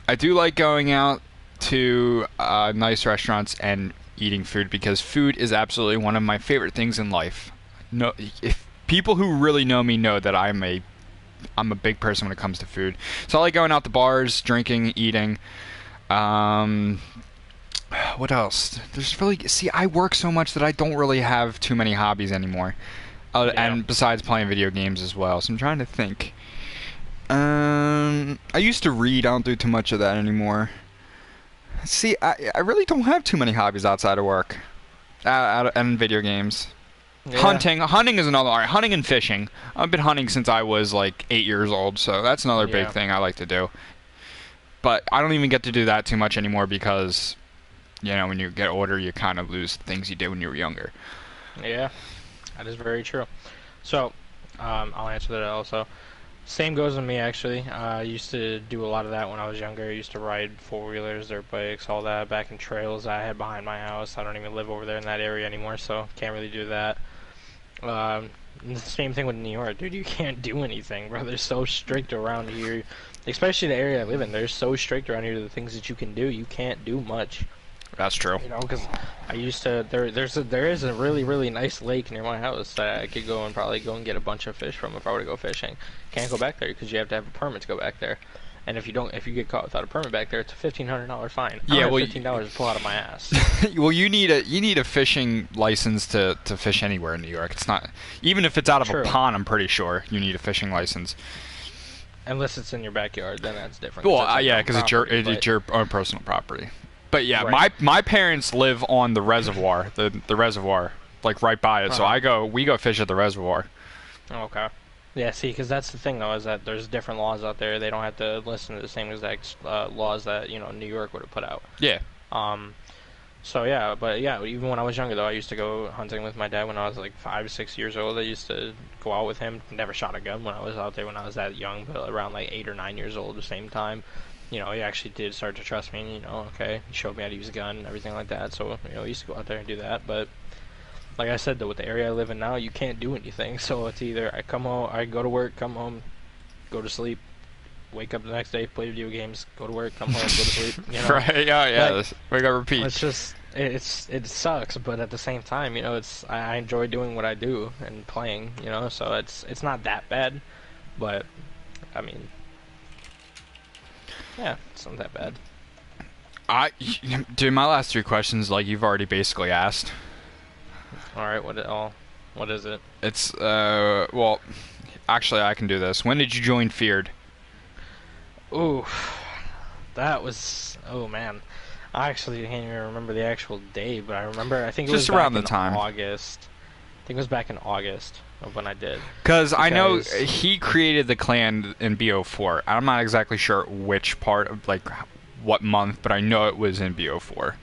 I do like going out to nice restaurants and eating food because food is absolutely one of my favorite things in life. No, if people who really know me know that I'm a big person when it comes to food. So I like going out to bars, drinking, eating. What else? I work so much that I don't really have too many hobbies anymore. And besides playing video games as well. So I'm trying to think. I used to read. I don't do too much of that anymore. See, I really don't have too many hobbies outside of work. And video games. Yeah. Hunting is another. All right, hunting and fishing. I've been hunting since I was like 8 years old, so that's another big thing I like to do. But I don't even get to do that too much anymore because, when you get older, you kind of lose things you did when you were younger. Yeah, that is very true. So, I'll answer that also. Same goes with me, actually. I used to do a lot of that when I was younger. I used to ride four-wheelers, dirt bikes, all that back in trails I had behind my house. I don't even live over there in that area anymore, so can't really do that. The same thing with New York, dude. You can't do anything, bro. They're so strict around here. especially the area I live in. They're so strict around here. The things that you can do, you can't do much. That's true. You know, because I used to. There is a really nice lake near my house that I could go and probably go and get a bunch of fish from if I were to go fishing. Can't go back there because you have to have a permit to go back there. And if you get caught without a permit back there, it's a $1,500 fine. I don't have $15 to pull out of my ass. Well, you need a fishing license to fish anywhere in New York. It's not, even if it's out of True. a pond. I'm pretty sure you need a fishing license. Unless it's in your backyard, then that's different. Well, yeah, because property, it's your own personal property. But yeah, Right. my parents live on the reservoir, the reservoir, like right by it. So we go fish at the reservoir. Okay. Yeah, see, because that's the thing, though, is that there's different laws out there. They don't have to listen to the same exact laws that, New York would have put out. Yeah. So, yeah, but, yeah, even when I was younger, though, I used to go hunting with my dad when I was, like, 5, 6 years old. I used to go out with him. Never shot a gun when I was out there when I was that young, but around, like, 8 or 9 years old at the same time. He actually did start to trust me, and, okay, he showed me how to use a gun and everything like that. So, I used to go out there and do that, but... Like I said, though, with the area I live in now, you can't do anything. So it's either I come home, I go to work, come home, go to sleep, wake up the next day, play video games, go to work, come home, go to sleep. Right? Yeah. We gotta repeat. It's just it sucks, but at the same time, I enjoy doing what I do and playing. So it's not that bad, but I mean, yeah, it's not that bad. Dude, my last 3 questions, like you've already basically asked. All right, what is it? It's well, actually I can do this. When did you join Feared? Ooh, that was, oh man, I actually can't even remember the actual day, but I think it was just around the back in time. August. I think it was back in August of when I did. Because I know he created the clan in BO4. I'm not exactly sure which part of like what month, but I know it was in BO4.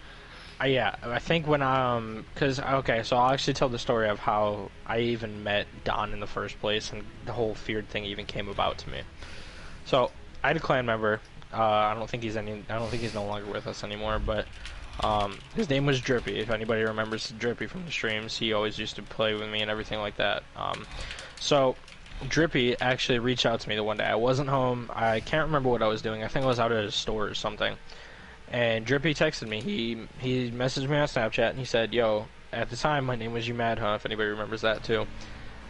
Yeah, I think when okay, so I'll actually tell the story of how I even met Don in the first place, and the whole Feared thing even came about to me. So I had a clan member. I don't think he's no longer with us anymore, but his name was Drippy. If anybody remembers Drippy from the streams, he always used to play with me and everything like that. So Drippy actually reached out to me the one day. I wasn't home. I can't remember what I was doing. I think I was out at a store or something. And Drippy texted me. He messaged me on Snapchat, and he said, yo, at the time, my name was You Mad, huh? If anybody remembers that, too.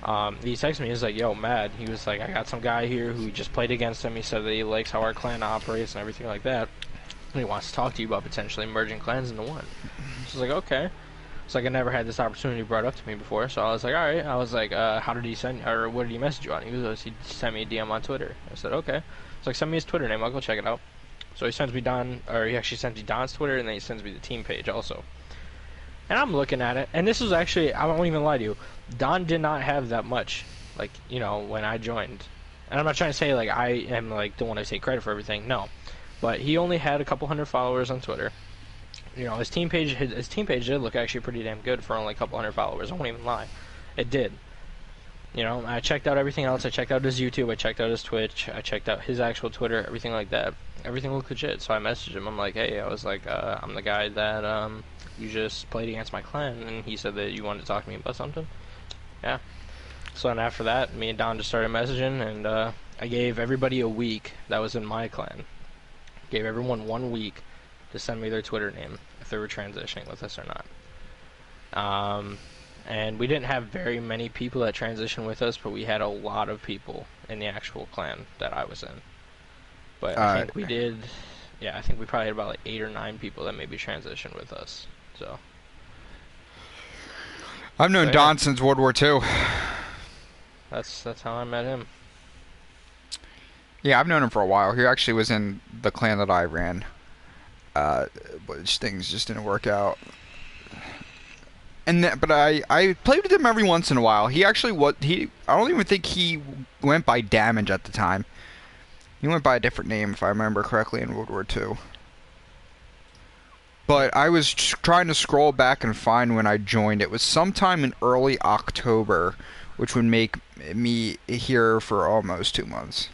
He texted me. He was like, yo, Mad. He was like, I got some guy here who just played against him. He said that he likes how our clan operates and everything like that. And he wants to talk to you about potentially merging clans into one. So I was like, okay. It's like I never had this opportunity brought up to me before. So I was like, all right. I was like, how did he send, or what did he message you on? He sent me a DM on Twitter. I said, okay. It's like, send me his Twitter name. I'll go check it out. So he sends me he actually sends me Don's Twitter, and then he sends me the team page also. And I'm looking at it, and this was actually, I won't even lie to you, Don did not have that much, like, when I joined. And I'm not trying to say, like, I am, like, the one to take credit for everything, no. But he only had a couple hundred followers on Twitter. His team page did look actually pretty damn good for only a couple hundred followers, I won't even lie. It did. I checked out everything else. I checked out his YouTube. I checked out his Twitch. I checked out his actual Twitter, everything like that. Everything looked legit. So I messaged him. I'm like, hey, I'm the guy that you just played against my clan, and he said that you wanted to talk to me about something. Yeah. So then after that, me and Don just started messaging, and I gave everybody a week that was in my clan. Gave everyone 1 week to send me their Twitter name if they were transitioning with us or not. And we didn't have very many people that transitioned with us, but we had a lot of people in the actual clan that I was in. But I think we did, I think we probably had about like 8 or 9 people that maybe transitioned with us. So I've known Don since World War II. That's how I met him. Yeah, I've known him for a while. He actually was in the clan that I ran. But things just didn't work out. But I played with him every once in a while. He actually I don't even think he went by Damage at the time. He went by a different name, if I remember correctly, in World War II. But I was trying to scroll back and find when I joined. It was sometime in early October, which would make me here for almost 2 months.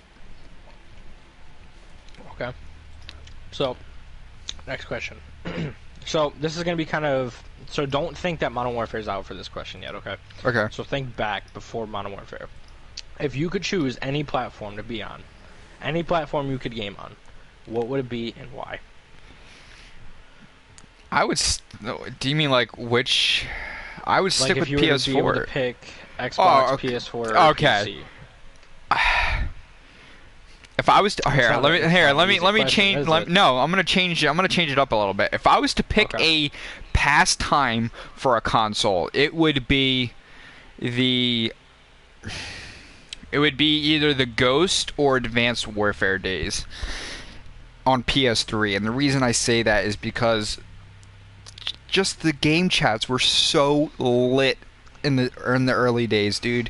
Okay. So, next question. So, this is going to be kind of... So, don't think that Modern Warfare is out for this question yet, okay? Okay. So, think back before Modern Warfare. If you could choose any platform to be on, Any platform you could game on, what would it be and why? Do you mean like which? I would stick Like with if you were to be able to PS4. pick Xbox, Oh, okay. PS4, or Okay. PC. If I was to, It's not an easy let me question, change. is it? No, I'm gonna change it. I'm gonna change it up a little bit. If I was to pick Okay. a pastime for a console, it would be the. It would be either the Ghost or Advanced Warfare days on PS3, and the reason I say that is because just the game chats were so lit in the early days, dude.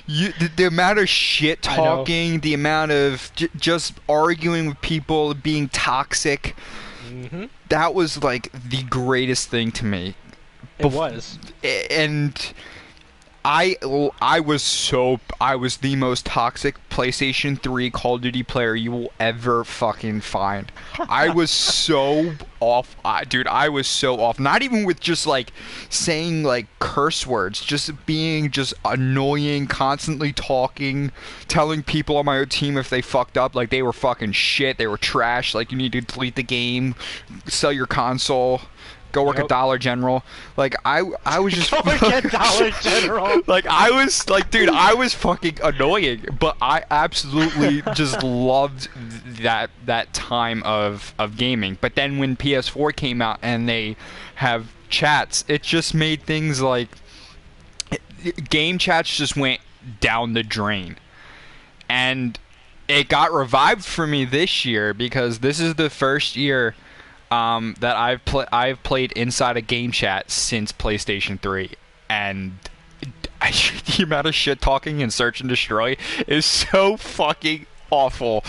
The amount of shit I know. talking, the amount of just arguing with people, being toxic, that was like the greatest thing to me. It was. And I was the most toxic PlayStation 3 Call of Duty player you will ever fucking find. I was so off, dude. I was so off. Not even with just like saying like curse words, just being just annoying, constantly talking, telling people on my team if they fucked up, like they were fucking shit, they were trash, like you need to delete the game, sell your console. Go work at Dollar General. Like I was just Go work at Dollar General. like I was like, dude, I was fucking annoying, but I absolutely just loved that time of gaming. But then when PS4 came out and they have chats, it just made things like game chats just went down the drain. And it got revived for me this year because this is the first year that I've played inside a game chat since PlayStation 3, and the amount of shit talking and search and destroy is so fucking awful.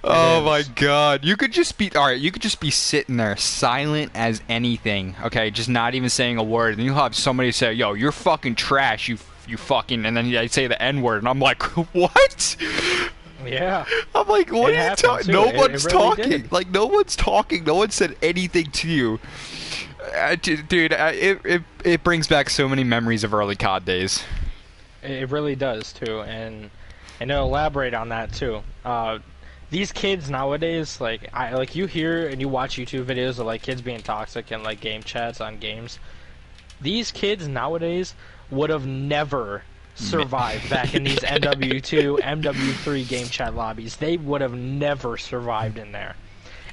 Oh my god, you could just be You could just be sitting there silent as anything. Okay, just not even saying a word, and you'll have somebody say, "Yo, you're fucking trash. You fucking," and then they say the N word, and I'm like, what? Yeah. I'm like, what are you talking? No one's It really talking. did. Like, no one's talking. No one said anything to you. Dude, it brings back so many memories of early COD days. It really does too, and to elaborate on that too. These kids nowadays, like you hear and you watch YouTube videos of like kids being toxic and like game chats on games. These kids nowadays would have never survived back in these MW2, MW3 game chat lobbies. They would have never survived in there.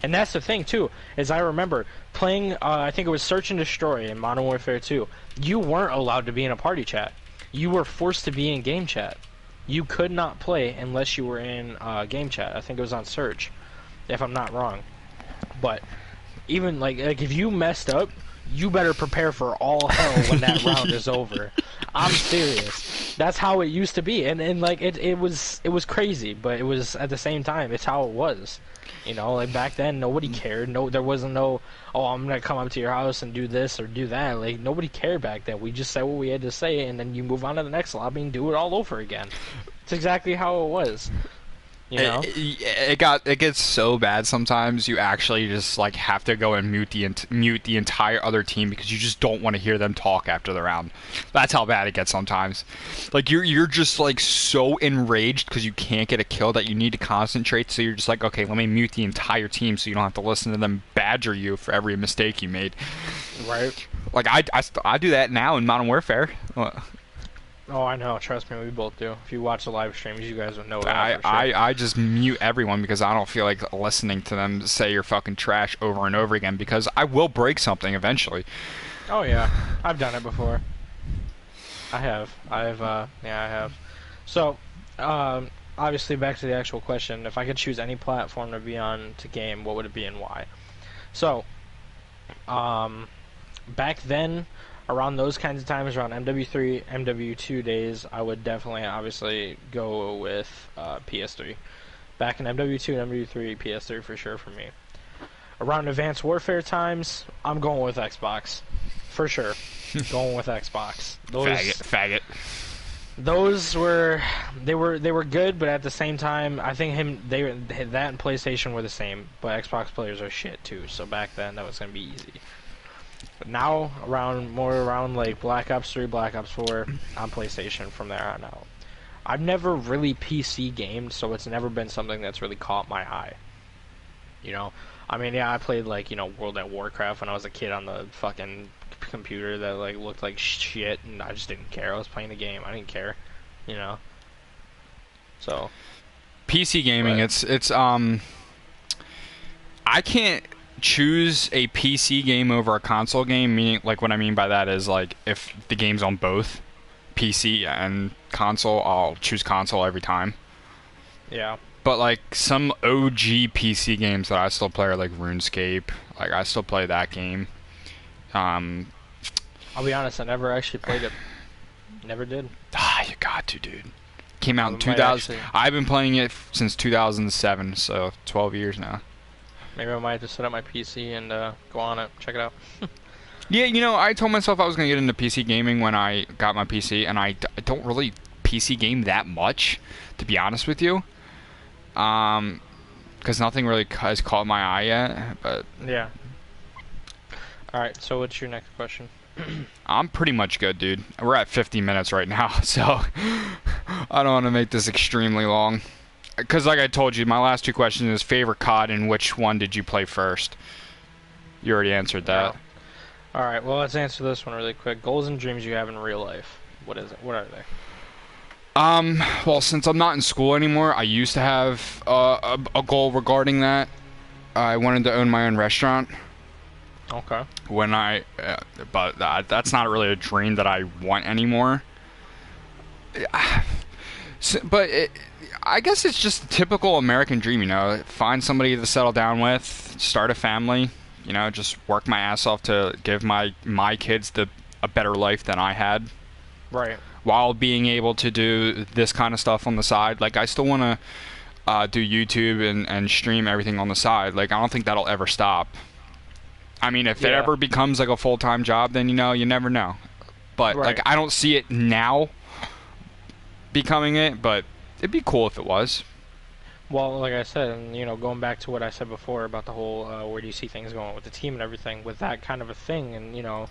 And that's the thing too, is I remember playing, I think it was Search and Destroy in Modern Warfare 2. You weren't allowed to be in a party chat. You were forced to be in game chat. You could not play unless you were in game chat. I think it was on Search, if I'm not wrong. But even like if you messed up, you better prepare for all hell when that round is over. I'm serious. That's how it used to be, and like it was crazy, but it was at the same time it's how it was. You know, like back then nobody cared. No, there wasn't no, oh, I'm gonna come up to your house and do this or do that. Like nobody cared back then. We just said what we had to say, and then you move on to the next lobby and do it all over again. It's exactly how it was. You know? It gets so bad sometimes you actually just like have to go and mute the entire other team because you just don't want to hear them talk after the round. That's how bad it gets sometimes. Like you're just like so enraged because you can't get a kill that you need to concentrate, so you're just like, okay, let me mute the entire team so you don't have to listen to them badger you for every mistake you made. Right. Like I do that now in Modern Warfare. Oh, I know. Trust me, we both do. If you watch the live streams, you guys would know that. I just mute everyone because I don't feel like listening to them say you're fucking trash over and over again because I will break something eventually. Oh yeah, I've done it before. I have. Yeah, I have. So, obviously, back to the actual question: if I could choose any platform to be on to game, what would it be and why? So, back then, around those kinds of times, around MW3, MW2 days, I would definitely, obviously, go with PS3. Back in MW2 and MW3, PS3 for sure for me. Around Advanced Warfare times, I'm going with Xbox. For sure. Going with Xbox. Faggot. Those were good, but at the same time, I think that and PlayStation were the same, but Xbox players are shit too, so back then that was going to be easy. But now, more around like Black Ops 3, Black Ops 4, on PlayStation from there on out. I've never really PC gamed, so it's never been something that's really caught my eye. You know, I mean, yeah, I played like World at Warcraft when I was a kid on the fucking computer that like looked like shit, and I just didn't care. I was playing the game. I didn't care, you know. So PC gaming, but, I can't choose a PC game over a console game. Meaning, like, what I mean by that is, like, if the game's on both PC and console, I'll choose console every time. yeah. But, like, some OG PC games that I still play are, like, RuneScape. Like, I still play that game. I'll be honest, I never actually played it. Never did. You got to, dude. Came out in Might 2000. actually- I've been playing it since 2007, so 12 years now. Maybe I might just set up my PC and go on it, check it out. Yeah, I told myself I was going to get into PC gaming when I got my PC, and I don't really PC game that much, to be honest with you. Because nothing really has caught my eye yet, but... Yeah. Alright, so what's your next question? I'm pretty much good, dude. We're at 50 minutes right now, so I don't want to make this extremely long. Because like I told you, my last two questions is favorite COD and which one did you play first? You already answered that. Yeah. Alright, well, let's answer this one really quick. Goals and dreams you have in real life. What is it? What are they? Well, since I'm not in school anymore, I used to have a goal regarding that. I wanted to own my own restaurant. Okay. But that's not really a dream that I want anymore. I guess it's just a typical American dream, find somebody to settle down with, start a family, just work my ass off to give my kids a better life than I had. Right. While being able to do this kind of stuff on the side. Like, I still want to do YouTube and stream everything on the side. Like, I don't think that'll ever stop. I mean, if it ever becomes like a full-time job, then you never know. But like, I don't see it now becoming it, but it'd be cool if it was. Well, like I said, and going back to what I said before about the whole where do you see things going with the team and everything, with that kind of a thing, and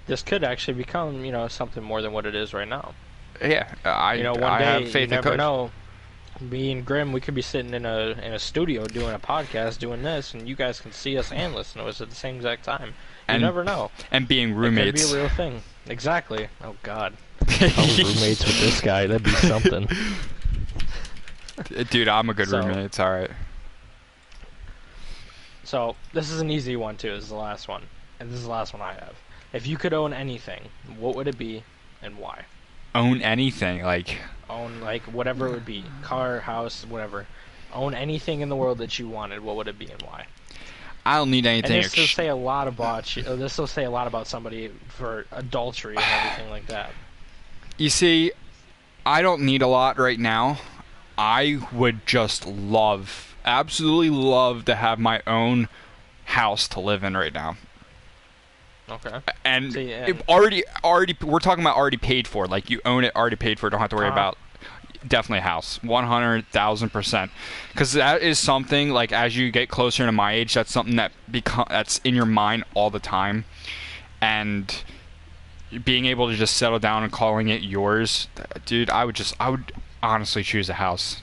this could actually become something more than what it is right now. Yeah, I one day have faith you never it could. know. Me and Grim, we could be sitting in a studio doing a podcast, doing this, and you guys can see us and listen to us at the same exact time. You never know. And being roommates. It could be a real thing. Exactly. Oh God. Roommates with this guy, that'd be something. Dude, I'm a good roommate. It's all right. So this is an easy one too. This is the last one, and this is the last one I have. If you could own anything, what would it be, and why? Own anything, Own whatever it would be, car, house, whatever. Own anything in the world that you wanted. What would it be and why? I don't need anything. And this will say a lot about this will say a lot about somebody for adultery and everything like that. You see, I don't need a lot right now. I would just absolutely love to have my own house to live in right now. Okay. And already, we're talking about already paid for. Like, you own it, already paid for. Don't have to worry about. Definitely a house, 100,000%. Because that is something, like, as you get closer to my age, that's something that's in your mind all the time. And being able to just settle down and calling it yours, dude, I would honestly choose a house.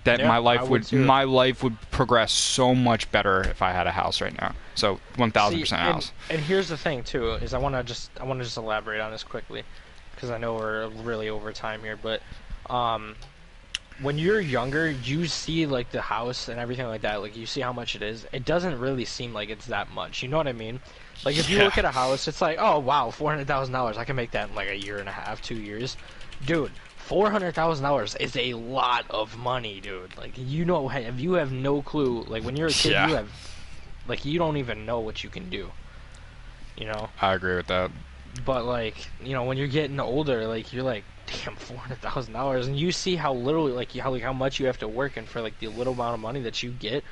My life would progress so much better if I had a house right now. So 1,000% house. And here's the thing too, is I want to just elaborate on this quickly, because I know we're really over time here. But when you're younger, you see like the house and everything like that. Like, you see how much it is. It doesn't really seem like it's that much. You know what I mean? Like, if you look at a house, it's like, oh wow, $400,000. I can make that in like a year and a half, 2 years, dude. $400,000 is a lot of money, dude. Like, if you have no clue, like, when you're a kid, you don't even know what you can do. I agree with that. But like, when you're getting older, like, you're like, damn, $400,000, and you see how little, like, how much you have to work, and for like the little amount of money that you get,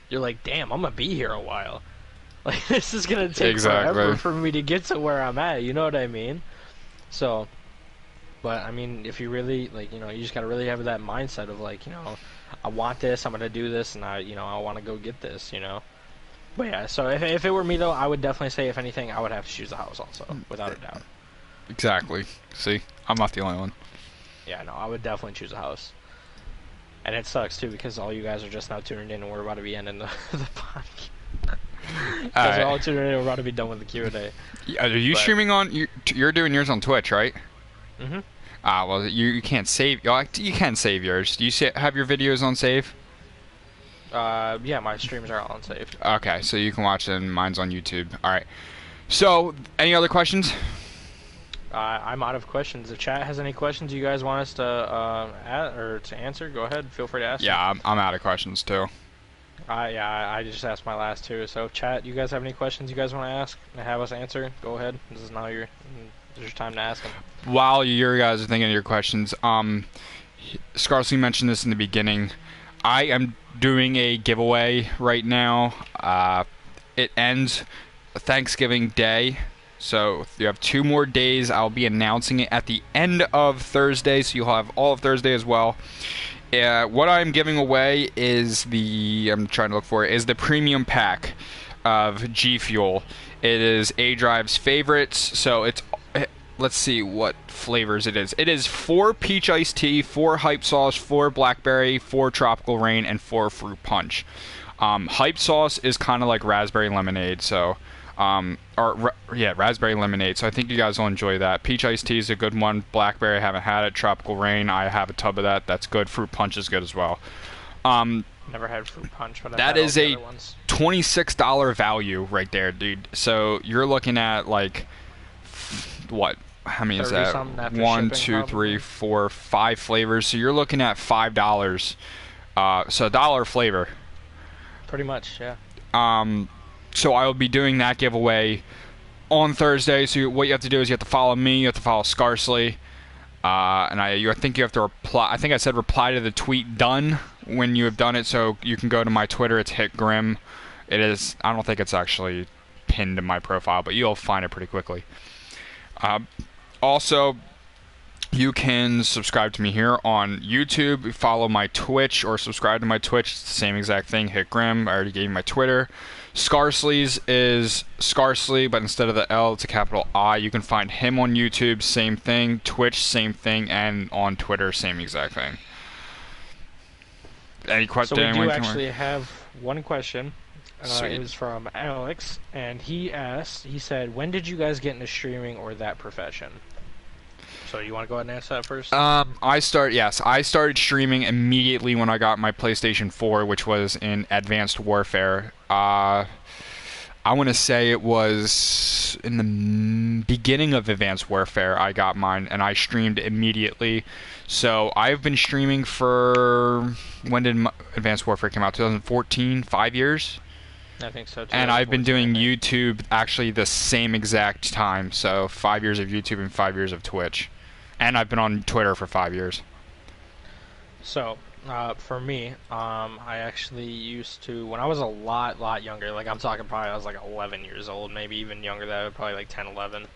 you're like, damn, I'm gonna be here a while. Like, this is gonna take forever for me to get to where I'm at. You know what I mean? So. But, I mean, if you really, like, you just gotta really have that mindset of, like, I want this, I'm gonna do this, and I want to go get this, But yeah, so if it were me, though, I would definitely say, if anything, I would have to choose a house also, without a doubt. Exactly. See? I'm not the only one. Yeah, no, I would definitely choose a house. And it sucks too because all you guys are just now tuning in, and we're about to be ending the the podcast. You All guys are right. all tuning in, and we're about to be done with the Q&A. Are you But streaming on? You're doing yours on Twitch, right? hmm Ah, well, you can't save. You can save yours. Do you have your videos on save? yeah, my streams are all unsaved. Okay, so you can watch them. Mine's on YouTube. All right. So, any other questions? I'm out of questions. If chat has any questions you guys want us to add, or to answer, go ahead. Feel free to ask. Yeah, I'm out of questions too. Yeah, I just asked my last two. So, chat, you guys have any questions you guys want to ask and have us answer? Go ahead. This is now your time to ask them. While you guys are thinking of your questions, Scarcely mentioned this in the beginning. I am doing a giveaway right now. It ends Thanksgiving Day, so you have 2 more days. I'll be announcing it at the end of Thursday, so you'll have all of Thursday as well. What I'm giving away is I'm trying to look for it, is the premium pack of G Fuel. It is A-Drive's favorites, so let's see what flavors it is. It is 4 peach iced tea, 4 hype sauce, 4 blackberry, 4 tropical rain, and 4 fruit punch. Hype sauce is kind of like raspberry lemonade, so raspberry lemonade. So I think you guys will enjoy that. Peach iced tea is a good one. Blackberry, I haven't had it. Tropical rain, I have a tub of that. That's good. Fruit punch is good as well. Never had fruit punch, but That is a $26 value right there, dude. So you're looking at like what? How many is that? 1, 2, 3, 4, 5 flavors. So you're looking at $5. So $1 flavor. Pretty much, yeah. So I will be doing that giveaway on Thursday. So what you have to do is you have to follow me. You have to follow Scarcely. And I think you have to reply. I think I said reply to the tweet done when you have done it. So you can go to my Twitter. It's hitgrim. It is. I don't think it's actually pinned in my profile, but you'll find it pretty quickly. Also, you can subscribe to me here on YouTube, follow my Twitch, or subscribe to my Twitch. It's the same exact thing, hitgrim. I already gave you my Twitter. Scarcely's is Scarcely, but instead of the L, it's a capital I. You can find him on YouTube, same thing. Twitch, same thing. And on Twitter, same exact thing. Any question? So we do actually have one question. Sweet. It was from Alex, and he said, when did you guys get into streaming or that profession? So you want to go ahead and answer that first? I started streaming immediately when I got my PlayStation 4, which was in Advanced Warfare. I want to say it was in the beginning of Advanced Warfare I got mine, and I streamed immediately. So I've been streaming for, when did Advanced Warfare come out? 2014, 5 years? I think so too. And I've been doing YouTube actually the same exact time. So 5 years of YouTube and 5 years of Twitch. And I've been on Twitter for 5 years. So, for me, I actually used to, when I was a lot younger, like I'm talking probably I was like 11 years old, maybe even younger than that, probably like 10, 11.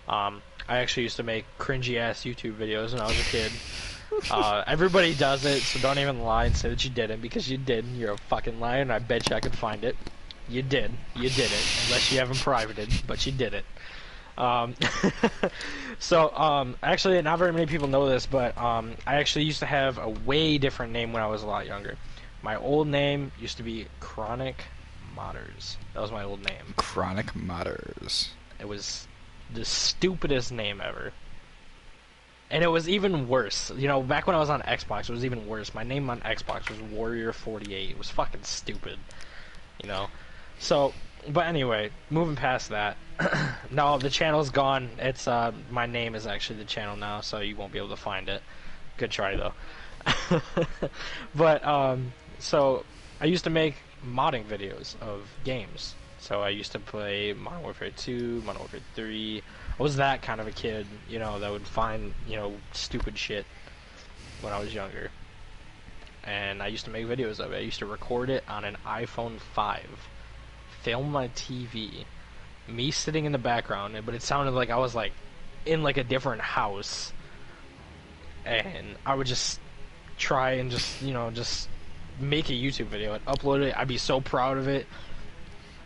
I actually used to make cringy ass YouTube videos when I was a kid. Everybody does it, so don't even lie and say that you didn't, because you did. You're a fucking liar, and I bet you I could find it. You did. You did it, unless you haven't privated, but you did it. Actually, not very many people know this, but I actually used to have a way different name when I was a lot younger. My old name used to be Chronic Modders. That was my old name. Chronic Modders. It was the stupidest name ever. And it was even worse. You know, back when I was on Xbox, it was even worse. My name on Xbox was Warrior48. It was fucking stupid. You know? So, but anyway, moving past that. No, the channel's gone. It's, my name is actually the channel now, so you won't be able to find it. Good try, though. But, so, I used to make modding videos of games. So I used to play Modern Warfare 2, Modern Warfare 3. I was that kind of a kid, you know, that would find, you know, stupid shit when I was younger. And I used to make videos of it. I used to record it on an iPhone 5. Film my TV. Me sitting in the background, but it sounded like I was, like, in, like, a different house. And I would just try and just, you know, just make a YouTube video and upload it. I'd be so proud of it.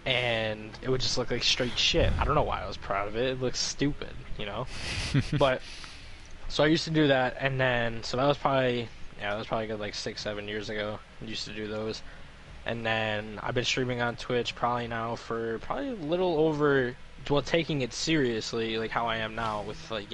And it would just look like straight shit. I don't know why I was proud of it. It looks stupid, you know? But, So I used to do that, and then so that was probably that was probably good like 6 7 years ago. I used to do those, and then I've been streaming on Twitch probably now for probably a little over, well, taking it seriously like how I am now with like